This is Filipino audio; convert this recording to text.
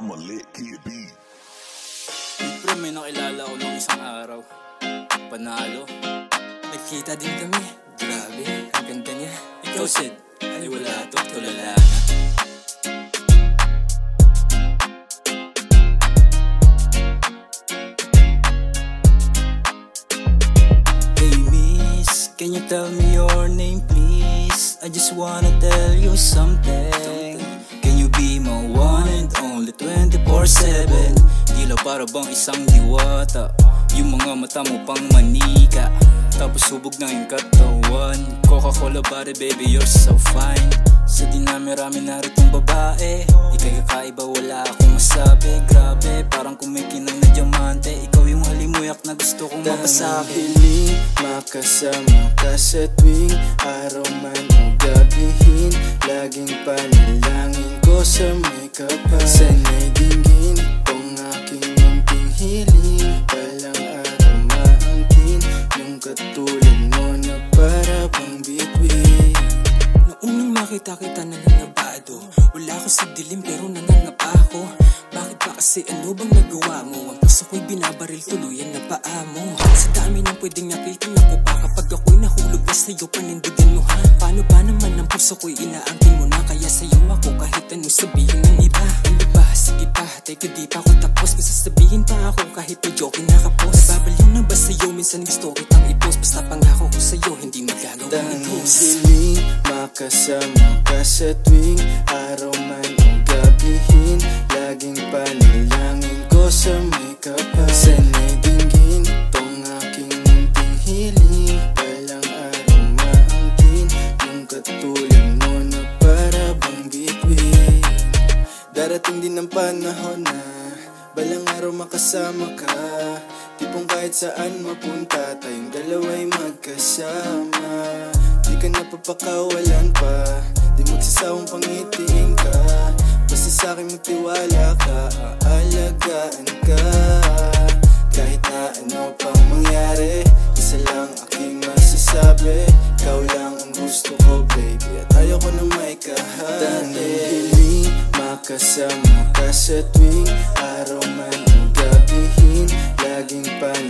I'm a lit kid beat. Bro, may nakilala ko nung isang araw. Panalo. Nagkita din kami. Grabe, ang ganda niya. Ikaw, Sid, ay wala to, tulala na. Hey miss, can you tell me your name please? I just wanna tell you something. Can you be my one and only 24/7? Tila para bang isang diwata. Yung mga mata mo pang manika, tapos hubog na yung katawan. Coca-Cola body baby, you're so fine. Sa dinami-rami naritong babae, ika'y kakaiba, wala akong masabi. Grabe, parang kumikinang na diamante. Ikaw yung halimuyak na gusto kong mapasakiling. Makasama ka sa tuwing araw man o gabihin. Laging panalangin ko sa may kapal. Sana'y dinggin itong aking munting hiling. Walang araw maangkin yung katulad mo na para bang bituin. Noong unang makita kita nananabado, wala ko sa dilim pero nanangapa ako. Bakit ba kasi ano bang nagawa mo? Ang puso ko'y binabaril, tuluyan na paa mo. Sa dami ng pwedeng nakitin ako pa, kapag ako'y nahulog na sa'yo, panindigan mo ha. Paano ba naman ang puso ko'y inaangkin mo na? Kaya sa'yo ako kahit anong sabihin ng iba. Ano ba? Sige pa, teka di pa ako tapos. May sasabihin pa ako kahit medyo kinakapos. Nababaliw na ba sa'yo? Minsan gusto kitang i-post. Basta pangako ko sa'yo, hindi magagawang i-post. Dilim, makasama ka sa tuwing araw man o gabihin. Laging panalangin ko sa may kapal. Sana'y dinggin itong aking munting hiling. Walang araw maangkin yung katulad mo na para bang bituin. Darating din ang panahon na balang araw makasama ka. Tipong kahit saan mapunta, tayong dalawa'y magkasama. Di ka napapakawalan pa, di magsasawang pangitiin ka. Basta sa'kin magtiwala ka, aalagaan ka. Kahit na ano pang mangyari, isa lang aking masasabi. Ikaw lang ang gusto ko baby, at ayaw ko na may kahati. Makasama ka sa tuwing araw man o gabihin. Laging panalangin